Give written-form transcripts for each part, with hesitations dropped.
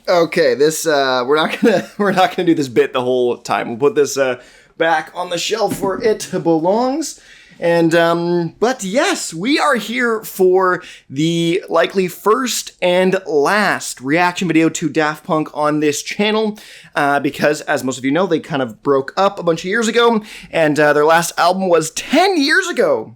Okay, this we're not gonna do this bit the whole time. We'll put this back on the shelf where it belongs. And but yes, we are here for the likely first and last reaction video to Daft Punk on this channel, because as most of you know, they kind of broke up a bunch of years ago, and their last album was 10 years ago.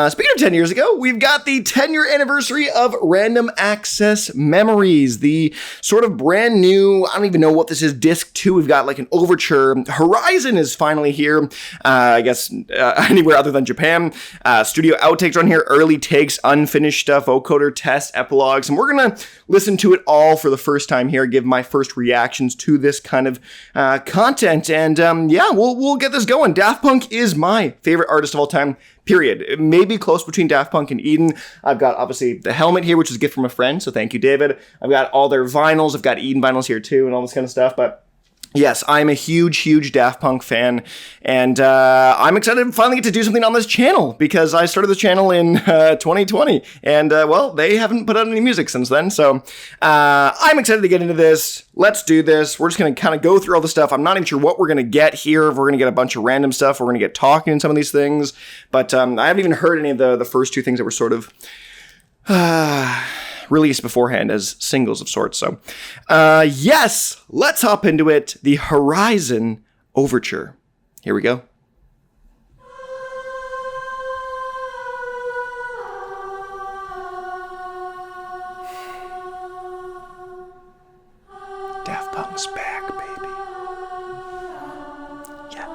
Speaking of 10 years ago, we've got the 10-year anniversary of Random Access Memories, the sort of brand new, I don't even know what this is, disc 2. We've got like an Overture. Horizon is finally here, I guess anywhere other than Japan. Studio Outtakes on here, early takes, unfinished stuff, Vocoder, test, epilogues, and we're gonna listen to it all for the first time here, give my first reactions to this kind of content, and yeah, we'll get this going. Daft Punk is my favorite artist of all time. Period. It may be close between Daft Punk and Eden. I've got, obviously, the helmet here, which is a gift from a friend, so thank you, David. I've got all their vinyls. I've got Eden vinyls here, too, and all this kind of stuff, but yes, I'm a huge Daft Punk fan, and I'm excited to finally get to do something on this channel, because I started the channel in 2020, and well, they haven't put out any music since then, so I'm excited to get into this. Let's do this. We're just going to kind of go through all the stuff. I'm not even sure what we're going to get here, if we're going to get a bunch of random stuff, we're going to get talking in some of these things, but I haven't even heard any of the first two things that were sort of released beforehand as singles of sorts. So, yes, let's hop into it. The Horizon Overture. Here we go. Daft Punk's back, baby. Yeah.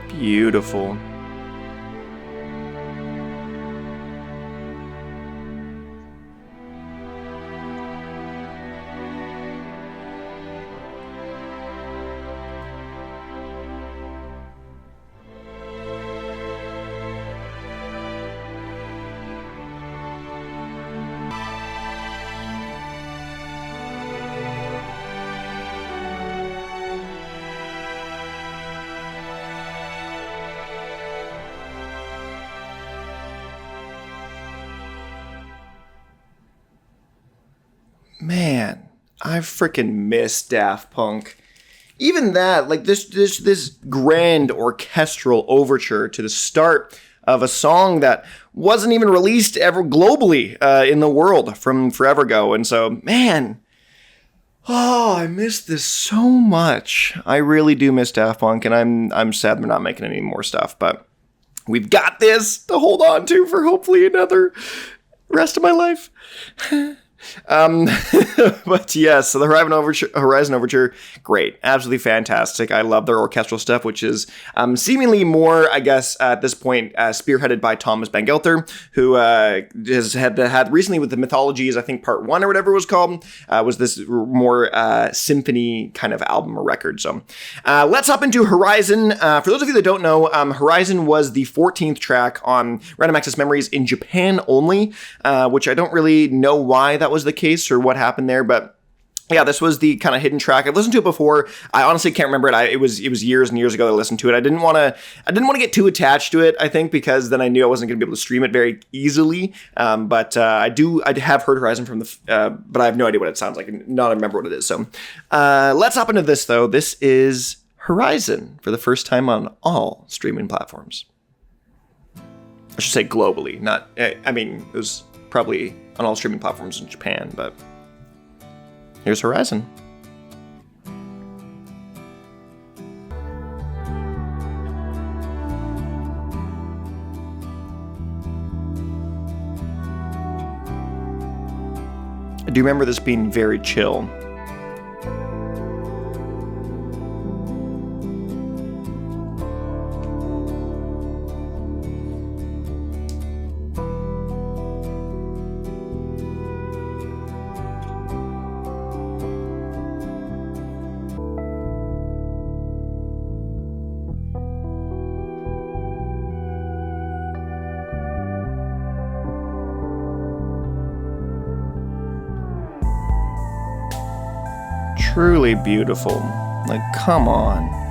Beautiful. Man, I freaking miss Daft Punk. Even that, like this grand orchestral overture to the start of a song that wasn't even released ever globally in the world from forever ago. And so, man, oh, I miss this so much. I really do miss Daft Punk, and I'm sad they're not making any more stuff. But we've got this to hold on to for hopefully another rest of my life. But yes, so the Horizon Overture, great, absolutely fantastic. I love their orchestral stuff, which is seemingly more, I guess, at this point, spearheaded by Thomas Bangalter, who has had recently with the Mythologies, I think part 1 or whatever it was called, was this more symphony kind of album or record. So let's hop into Horizon. For those of you that don't know, Horizon was the 14th track on Random Access Memories in Japan only, which I don't really know why that was the case or what happened there, but yeah, this was the kind of hidden track. I've listened to it before. I honestly can't remember it. It was years and years ago that I listened to it. I didn't want to get too attached to it, I think, because then I knew I wasn't going to be able to stream it very easily. But I have heard Horizon from but I have no idea what it sounds like. Not remember what it is. So let's hop into this though. This is Horizon for the first time on all streaming platforms. I should say globally, not. I mean, it was probably on all streaming platforms in Japan, but here's Horizon. I do remember this being very chill. truly beautiful. Like, come on.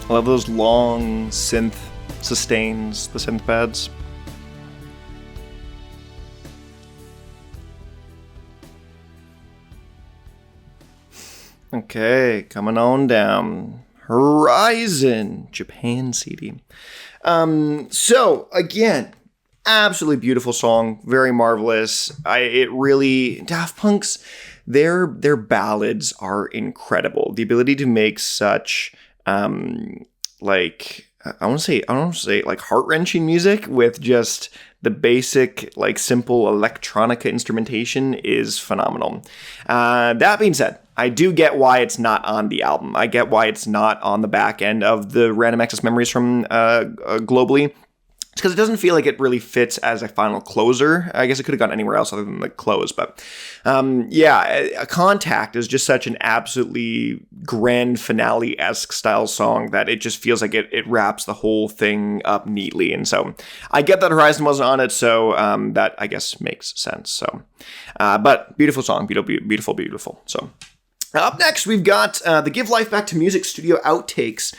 I love those long synth sustains, the synth pads. Okay, coming on down. Horizon, Japan CD. So, again, absolutely beautiful song, very marvelous. Daft Punk's, their ballads are incredible. The ability to make such like I want to say like heart-wrenching music with just the basic like simple electronica instrumentation is phenomenal. That being said, I do get why it's not on the album. I get why it's not on the back end of the Random Access Memories from Globally. It's because it doesn't feel like it really fits as a final closer. I guess it could have gone anywhere else other than the close. But a Contact is just such an absolutely grand finale-esque style song that it just feels like it wraps the whole thing up neatly. And so I get that Horizon wasn't on it, so that I guess makes sense. So, but beautiful song, beautiful, beautiful. So up next, we've got the Give Life Back to Music studio outtakes.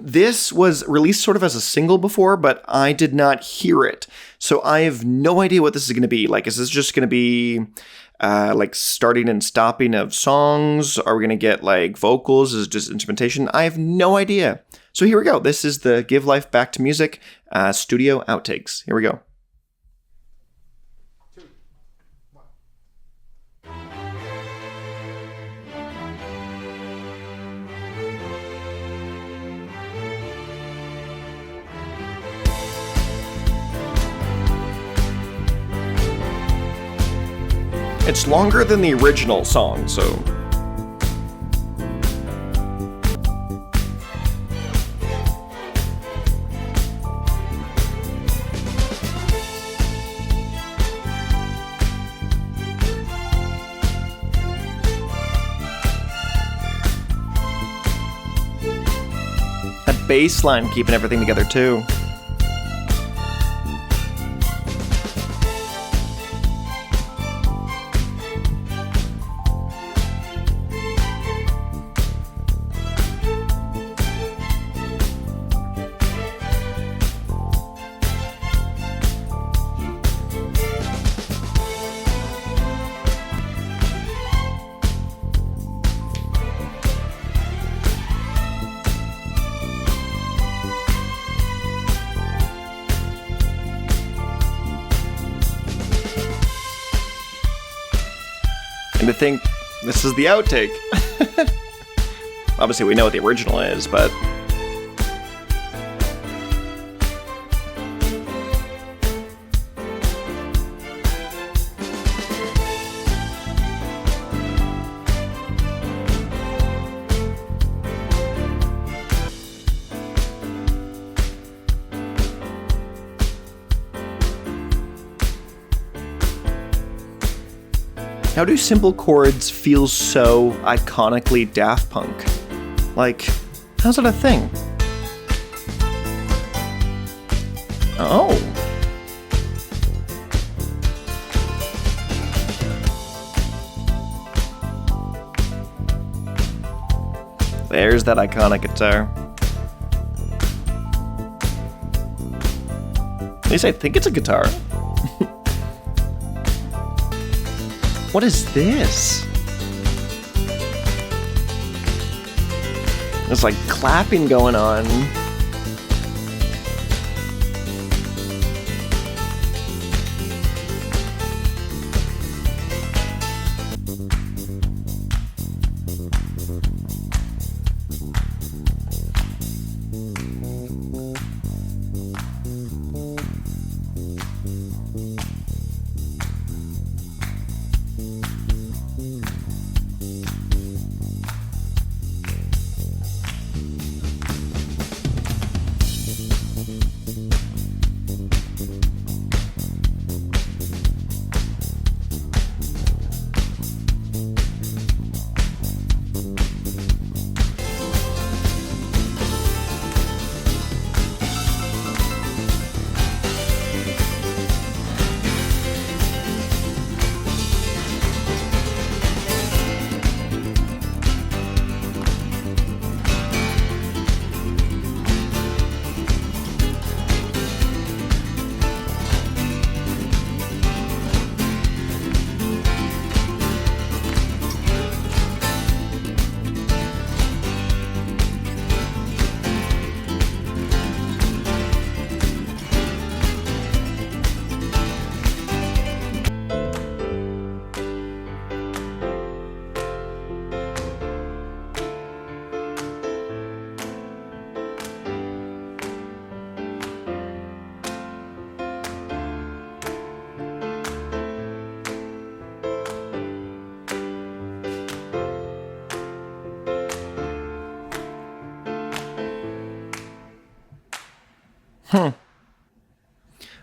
This was released sort of as a single before, but I did not hear it. So I have no idea what this is going to be. Like, is this just going to be like starting and stopping of songs? Are we going to get like vocals? Is it just instrumentation? I have no idea. So here we go. This is the Give Life Back to Music studio outtakes. Here we go. It's longer than the original song, so... That bass line keeping everything together, too. And to think this is the outtake. Obviously, we know what the original is, but... How do simple chords feel so iconically Daft Punk? Like, how's it a thing? Oh. There's that iconic guitar. At least I think it's a guitar. What is this? There's like clapping going on.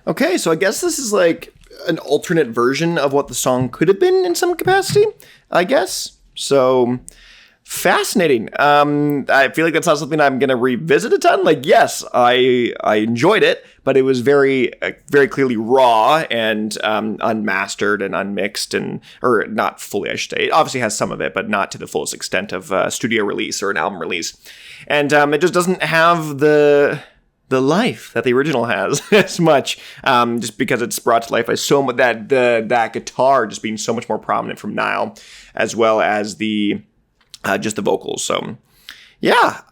Okay, so I guess this is like an alternate version of what the song could have been in some capacity, I guess. So fascinating. I feel like that's not something I'm going to revisit a ton. Like, yes, I enjoyed it, but it was very clearly raw and unmastered and unmixed, or not fully, I should say. It obviously has some of it, but not to the fullest extent of a studio release or an album release. And it just doesn't have the life that the original has as much, just because it's brought to life by so much, that guitar just being so much more prominent from Nile, as well as the just the vocals. So yeah,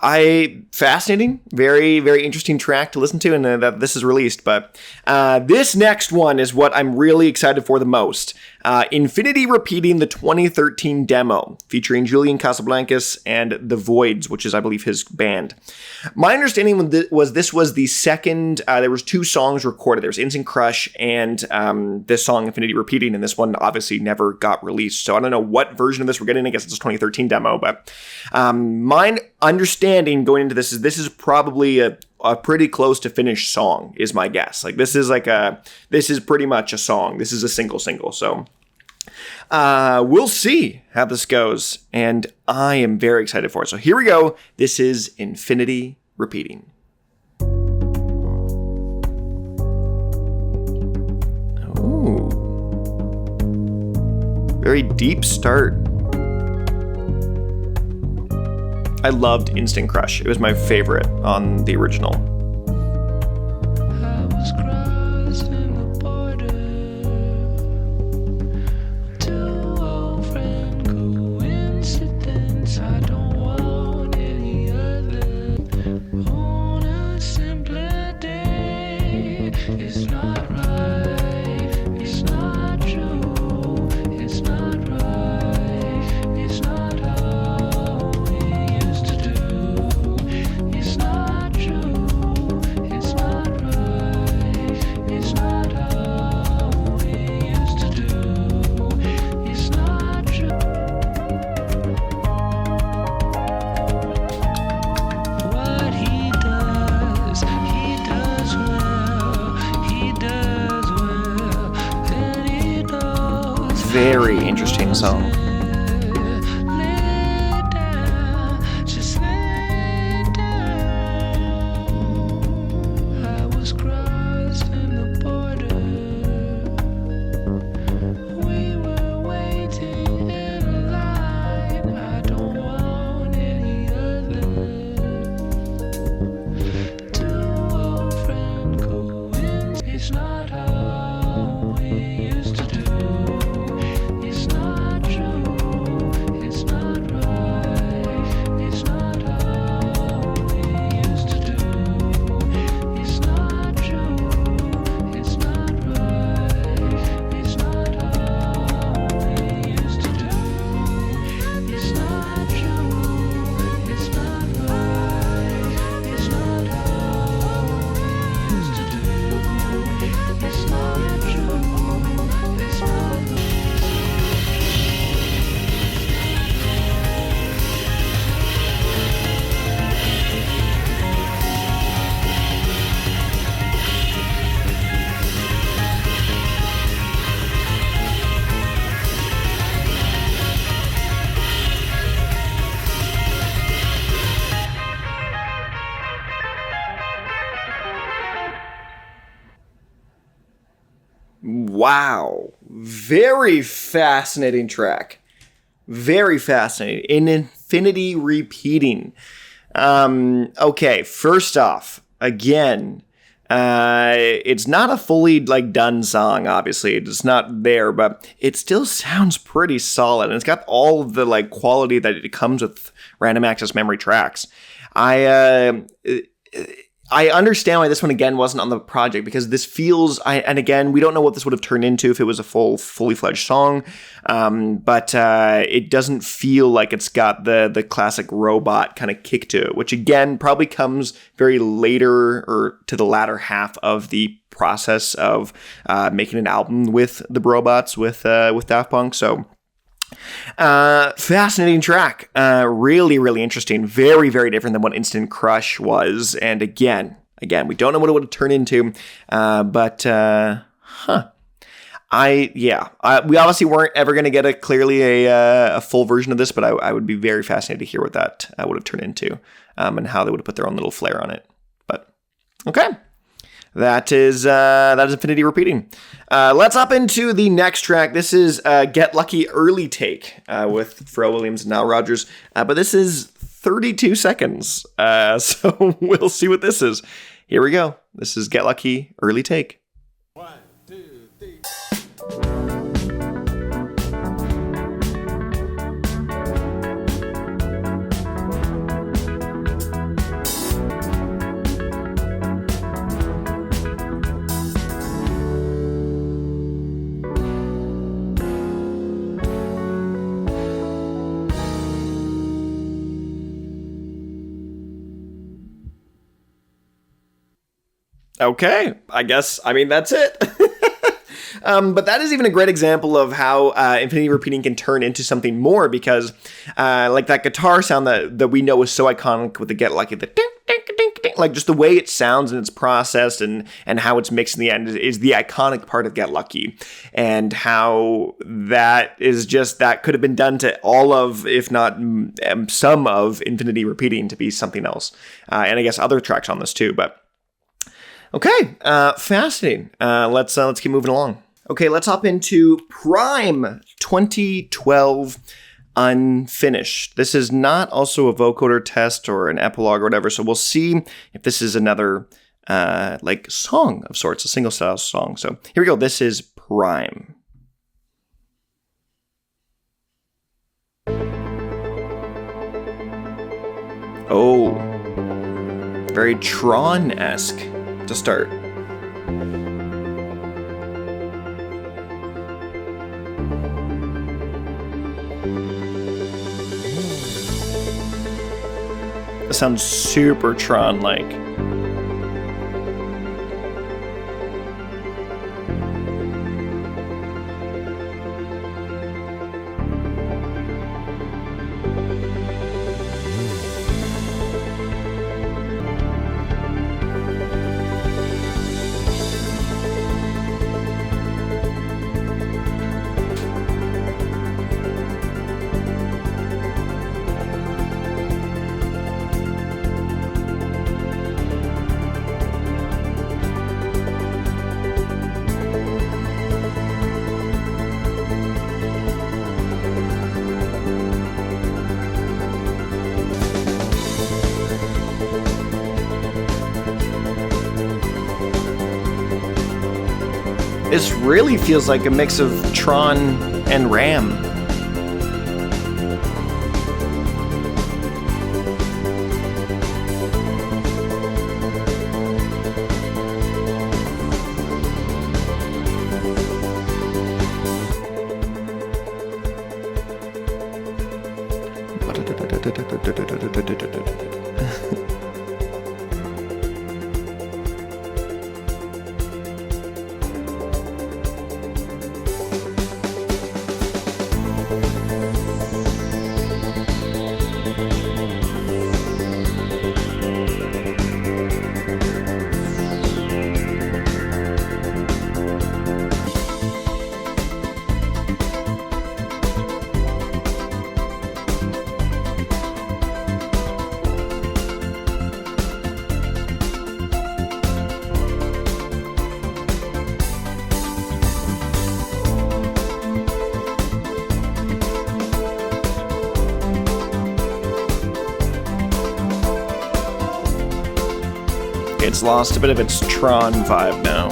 fascinating, very, very interesting track to listen to, and that this is released. But this next one is what I'm really excited for the most. Infinity repeating the 2013 demo featuring Julian Casablancas and The Voids, which is, I believe, his band. My understanding was this was the second, there was 2 songs recorded. There was Instant Crush and this song, Infinity Repeating, and this one obviously never got released. So I don't know what version of this we're getting. I guess it's a 2013 demo, but my understanding going into this is probably a pretty close to finished song, is my guess. Like, this is pretty much a song. This is a single. So we'll see how this goes, and I am very excited for it. So here we go. This is Infinity Repeating. Ooh. Very deep start. I loved Instant Crush. It was my favorite on the original. I was crossing the border to old friend coincidence. I don't want any other. On a simpler day, it's not right, it's not true, it's not right, it's not how we used to do. It's not true, it's not right, it's not how we used to do. It's not true. What he does well, he does well, and he knows. Very interesting song. Lay down, just lay down. I was crossing the border. We were waiting in a line. I don't want any other. Wow. Very fascinating track. Very fascinating. In infinity repeating. Okay, first off, again, it's not a fully done song, obviously. It's not there, but it still sounds pretty solid. And it's got all of the quality that it comes with random access memory tracks. I understand why this one, again, wasn't on the project, because this feels, and again, we don't know what this would have turned into if it was a fully fledged song, but it doesn't feel like it's got the classic robot kind of kick to it, which again, probably comes very later or to the latter half of the process of making an album with the robots with Daft Punk. So fascinating track. Really, really interesting. Very, very different than what Instant Crush was. And again, we don't know what it would turn into. We obviously weren't ever going to get clearly a full version of this, but I would be very fascinated to hear what that would have turned into, and how they would have put their own little flair on it. But okay. That is infinity repeating. Let's hop into the next track. This is Get Lucky Early Take with Pharrell Williams and Nile Rodgers. But this is 32 seconds. So we'll see what this is. Here we go. This is Get Lucky Early Take. 1, 2, 3. Okay, that's it. But that is even a great example of how infinity repeating can turn into something more, because that guitar sound that we know is so iconic with the Get Lucky, the ding, ding, ding, ding, just the way it sounds and it's processed and how it's mixed in the end is the iconic part of Get Lucky, and how that is just, that could have been done to all of, if not some of, infinity repeating to be something else. And I guess other tracks on this too, but okay, fascinating. Let's keep moving along. Okay, let's hop into Prime 2012 Unfinished. This is not also a vocoder test or an epilogue or whatever, so we'll see if this is another song of sorts, a single style song. So here we go. This is Prime. Oh, very Tron-esque to start. It sounds super Tron-like. This really feels like a mix of Tron and Ram. It's lost a bit of its Tron vibe now.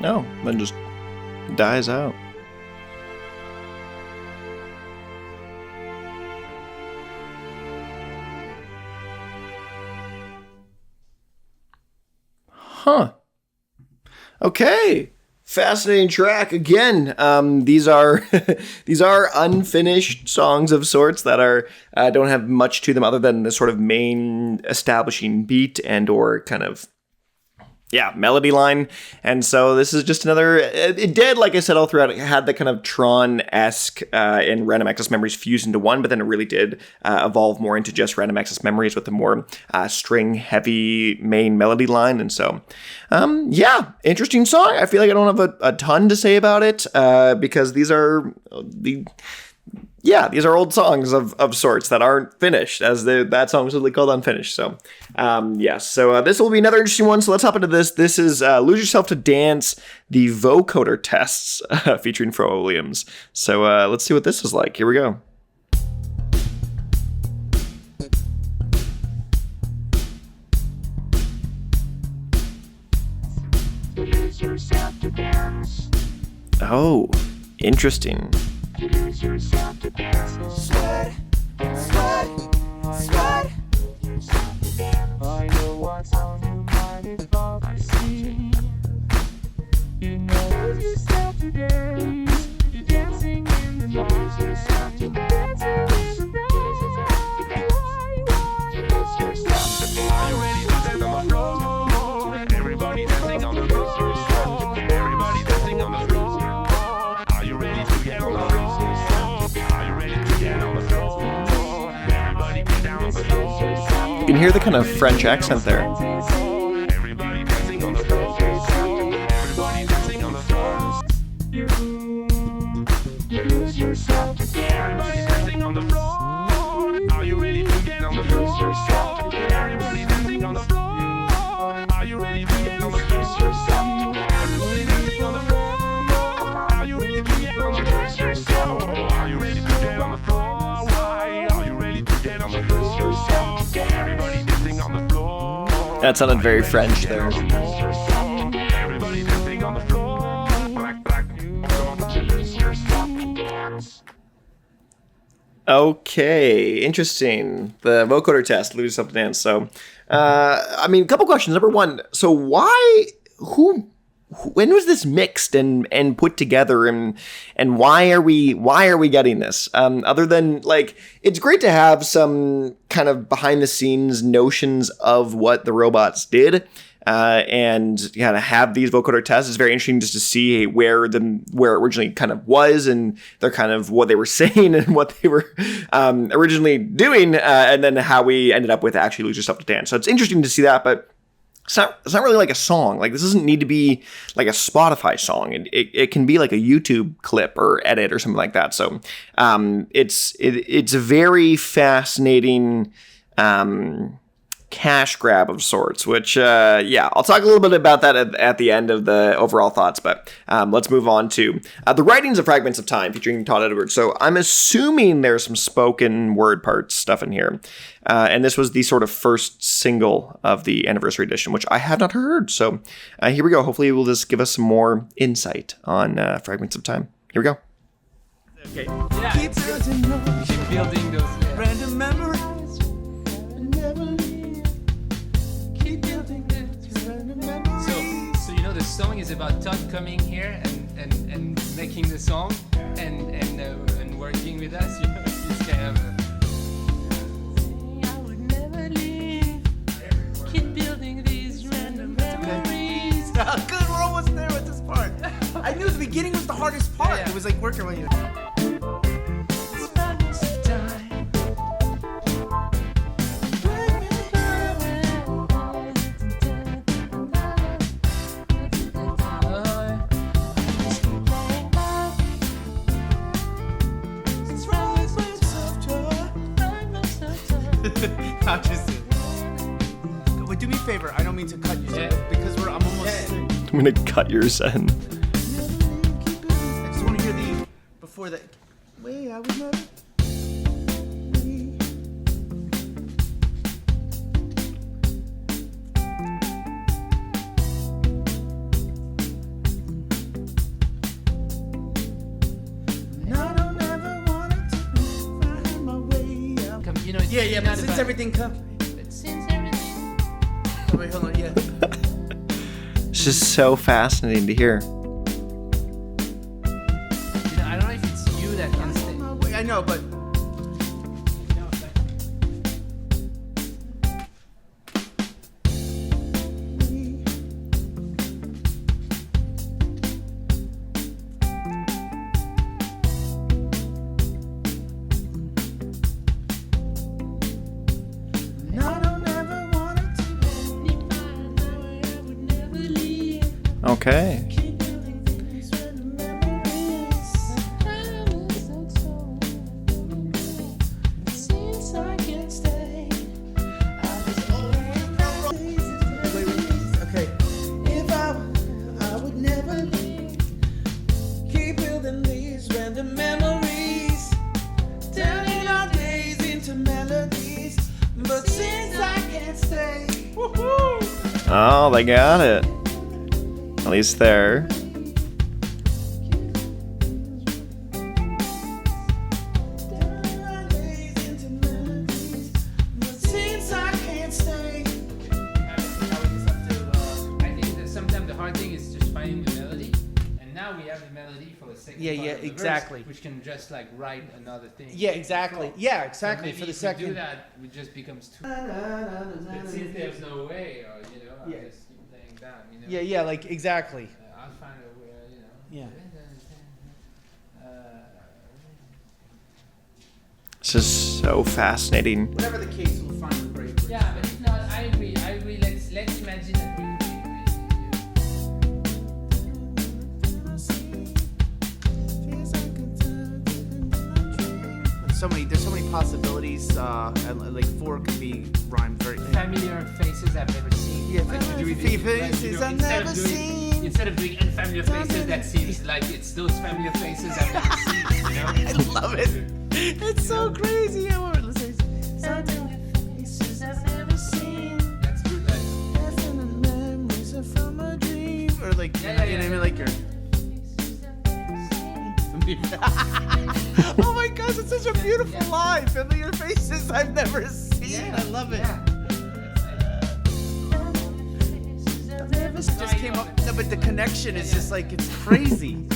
No, then just dies out. Huh. Okay. Fascinating track again. These are these are unfinished songs of sorts that are don't have much to them other than the sort of main establishing beat and or kind of melody line. And so this is just another, it did, like I said all throughout, it had the kind of Tron-esque and Random Access Memories fused into one, but then it really did evolve more into just Random Access Memories with the more string-heavy main melody line. And so, interesting song. I feel like I don't have a ton to say about it because these are these are old songs of sorts that aren't finished, as that song was really called Unfinished. So, this will be another interesting one. So let's hop into this. This is Lose Yourself to Dance, the Vocoder tests featuring Fro Williams. So let's see what this is like. Here we go. Lose yourself to dance. Oh, interesting. Lose yourself to dance. Sweat, sweat, sweat. I know what's on your mind, it's all I see. You know, lose yourself to dance. You're dancing in the night. Lose yourself to dance. Lose yourself to dance. Lose yourself to dance. Are you ready to dance on the floor? Everybody dancing on the floor. Everybody dancing on the floor. Are you ready to get on the floor? You can hear the kind of French accent there. Everybody dancing on the floor. Everybody dancing on the floor. You lose yourself to dance. Everybody dancing on the floor. Are you ready to get on the floor? Lose yourself to dance. Everybody dancing on the floor. Are you ready to get on the floor? Lose yourself to dance. Everybody dancing on the floor. Are you ready to get on the floor? Lose yourself to dance. Are you ready to get on the floor? Why are you ready to get on the floor? Lose yourself to dance. Everybody dancing on the floor. That sounded very French there. Everybody dancing on the floor. Black, black. Lose yourself to dance. Okay, interesting. The vocoder test, Lose Yourself to Dance. So, a couple questions. Number one, so when was this mixed and put together, and why are we getting this? Other than, like, it's great to have some kind of behind the scenes notions of what the robots did. And kind of have these vocoder tests. It's very interesting just to see where it originally kind of was, and they're kind of what they were saying and what they were originally doing, and then how we ended up with actually Lose Yourself to Dance. So it's interesting to see that, but it's not really like a song. Like, this doesn't need to be like a Spotify song. It can be like a YouTube clip or edit or something like that. So it's a very fascinating cash grab of sorts, which, I'll talk a little bit about that at the end of the overall thoughts, but let's move on to the writings of Fragments of Time featuring Todd Edwards. So I'm assuming there's some spoken word parts stuff in here, and this was the sort of first single of the anniversary edition, which I had not heard. So here we go. Hopefully it will just give us some more insight on Fragments of Time. Here we go. Okay. Yeah. Keep building those random memories. So the song is about Todd coming here and making the song and working with us. It's kind of. I would never leave. Keep building these random memories. hardest part. Yeah. It was like working when you. I'm just. Wait, do me a favor. I don't mean to cut you, Yeah. because I'm almost. Yeah. I'm gonna cut yours in. I just want to hear the before that. Wait, I would never. You know, Yeah, but since everything comes. Since everything. Oh, wait, hold on. Yeah. It's just so fascinating to hear. You know, I don't know if it's you that can stay. Wait, I know, but. Okay. Okay. If I would never leave. Keep building these random memories. Turning our days into melodies. But since I can't stay. Woohoo! Oh, they got it. At least there. Turning our days into melodies. But since I can't stay. I think that sometimes the hard thing is just finding the melody, and now we have the melody for the second Yeah, part yeah, of the verse, exactly. which can just like write another thing. Yeah, exactly. Yeah, So exactly. maybe For the if second. we do that, it just becomes too. But since there's no way, or you know, Yeah. I'll just keep playing that. You know. Yeah, yeah, like exactly. I'll find a way, you know. Yeah. It's just so fascinating. Whatever the case, we'll find a great bridge. Yeah, but if not, I agree. Let's imagine that There's so many possibilities. And, like 4 could be rhymed very. familiar faces I've never seen. Yeah, Like, familiar do it- faces I've instead of never doing- seen. Instead of doing unfamiliar faces, that seems like it's those familiar faces I've never seen. You know? I love it. It's so crazy. I want to listen. That's good. Like, Or like, Yeah, you know what I mean? Like your. Oh my gosh, it's such a beautiful Yeah. line. Familiar faces I've never seen. yeah, I love it. Yeah. It just came up. No, but the connection is just like, it's crazy. You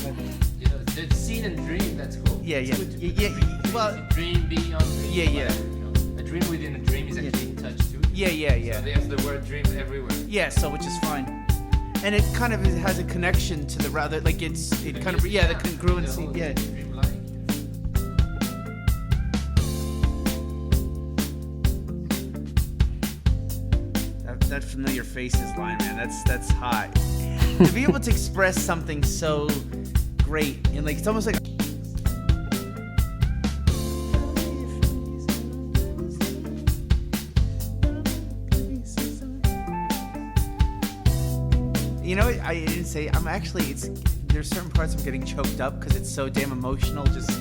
know, the scene and dream. That's cool. Yeah, It's yeah. good to Yeah, be yeah, well- dream beyond dream. Yeah, yeah. whatever, you know. A dream within a dream is actually touched too. Yeah, yeah, So yeah. there's the word dream everywhere. Yeah, so which is fine. And it kind of has a connection to the rather, like it kind of, yeah, the congruency, whole yeah. Dream-like. That familiar faces line, man, that's hot. To be able to express something so great, and like, it's almost like, you know, I didn't say, I'm actually, there's certain parts I'm getting choked up because it's so damn emotional. Just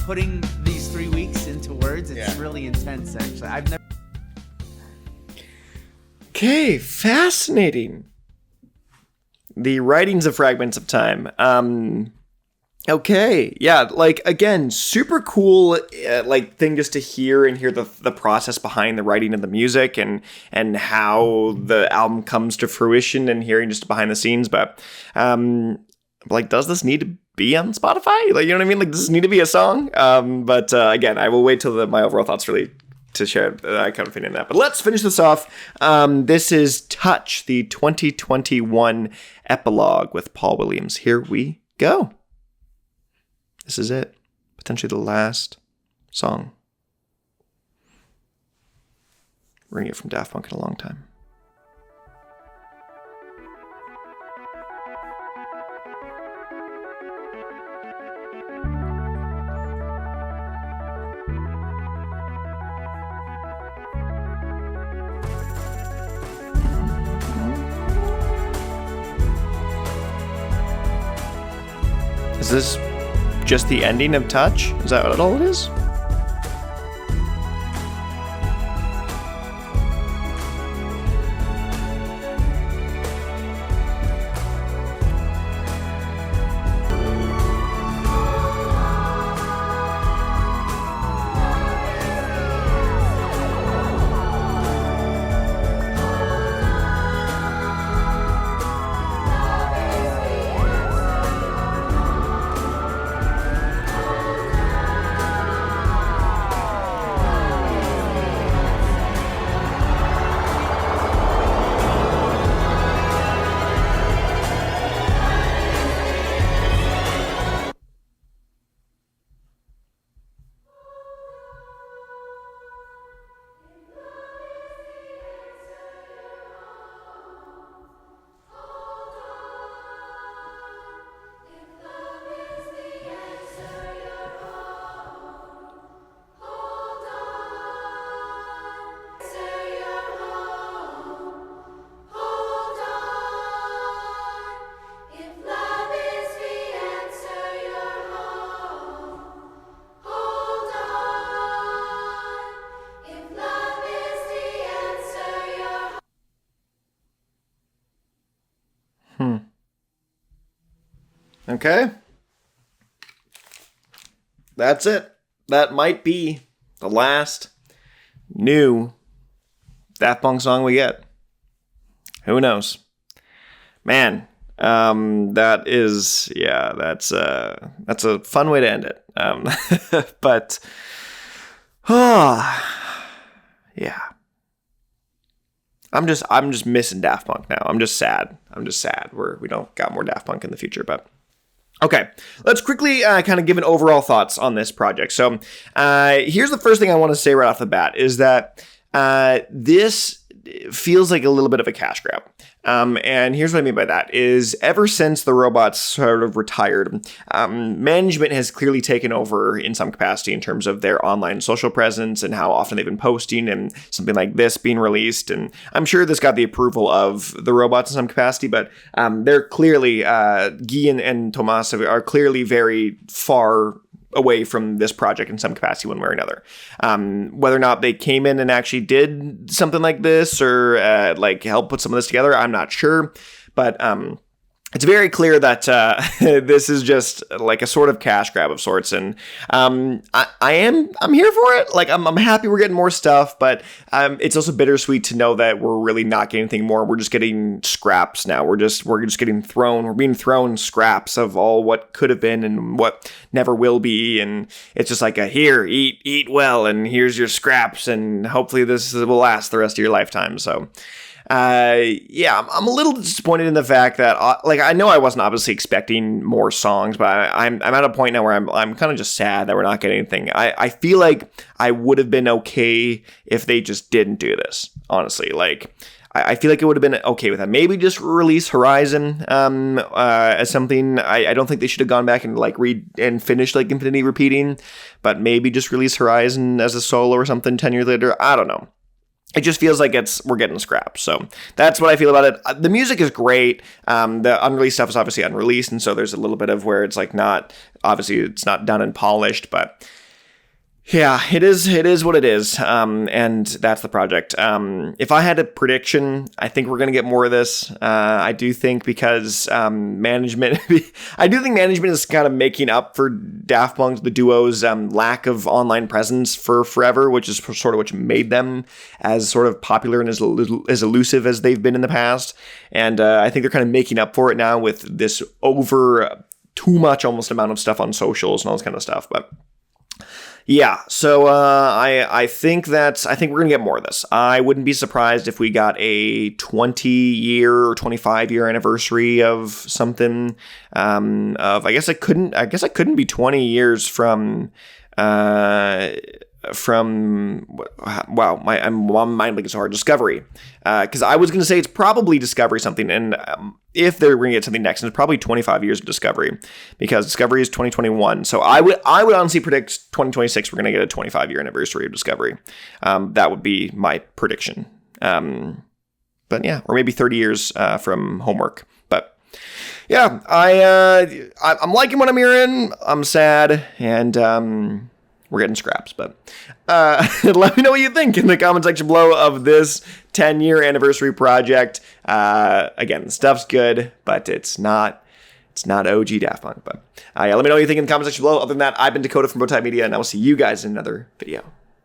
putting these 3 weeks into words, it's Yeah. really intense, actually. I've never. Okay, fascinating. The writings of Fragments of Time. Okay, yeah, like again, super cool, like thing just to hear and hear the process behind the writing of the music and how the album comes to fruition and hearing just behind the scenes. But like, does this need to be on Spotify? Like, you know what I mean? Like, does this need to be a song? But again, I will wait till my overall thoughts really to share that kind of opinion on that. But let's finish this off. This is Touch, the 2021 Epilogue with Paul Williams. Here we go. This is it. Potentially the last song we're gonna get from Daft Punk in a long time. Is this just the ending of Touch? Is that what all it is? Okay. That's it. That might be the last new Daft Punk song we get. Who knows? Man, that is, yeah, that's a fun way to end it. But, yeah. I'm just missing Daft Punk now. I'm just sad. We don't got more Daft Punk in the future, but okay. Let's quickly kind of give an overall thoughts on this project. So here's the first thing I want to say right off the bat is that this feels like a little bit of a cash grab. And here's what I mean by that is ever since the robots sort of retired, management has clearly taken over in some capacity in terms of their online social presence and how often they've been posting and something like this being released. And I'm sure this got the approval of the robots in some capacity, but they're clearly, Guy and Tomas are clearly very far away from this project in some capacity one way or another. Whether or not they came in and actually did something like this or like help put some of this together, I'm not sure. But it's very clear that this is just like a sort of cash grab of sorts, and I'm here for it. Like I'm happy we're getting more stuff, but it's also bittersweet to know that we're really not getting anything more. We're just getting scraps now. We're just being thrown scraps of all what could have been and what never will be, and it's just like a here, eat well, and here's your scraps, and hopefully this will last the rest of your lifetime. So. Yeah, I'm a little disappointed in the fact that, like, I know I wasn't obviously expecting more songs, but I'm at a point now where I'm kind of just sad that we're not getting anything. I feel like I would have been okay if they just didn't do this, honestly. Like, I feel like it would have been okay with that. Maybe just release Horizon as something. I don't think they should have gone back and like read and finished like Infinity Repeating, but maybe just release Horizon as a solo or something 10 years later. I don't know. It just feels like we're getting scraps. So that's what I feel about it. The music is great. The unreleased stuff is obviously unreleased, and so there's a little bit of where it's like obviously it's not done and polished, but yeah, it is what it is. And that's the project. If I had a prediction, I think we're going to get more of this. I do think because management is kind of making up for Daft Punk, the duo's lack of online presence for forever, which is sort of what made them as sort of popular and as elusive as they've been in the past. And I think they're kind of making up for it now with this over too much almost amount of stuff on socials and all this kind of stuff. But Yeah, so I think we're gonna get more of this. I wouldn't be surprised if we got a 20-year or 25-year anniversary of something. I guess it couldn't be 20 years from. Wow, my mind blank is hard. Discovery, because I was gonna say it's probably Discovery something, and if they're gonna get something next, it's probably 25 years of Discovery, because Discovery is 2021. So I would honestly predict 2026 we're gonna get a 25-year anniversary of Discovery. That would be my prediction. But yeah, or maybe 30 years from Homework. But yeah, I'm liking what I'm hearing. I'm sad, and we're getting scraps, but let me know what you think in the comment section below of this 10-year anniversary project. Again, the stuff's good, but it's not OG Daft Punk. But yeah, let me know what you think in the comment section below. Other than that, I've been Dakota from Bowtied Media, and I will see you guys in another video.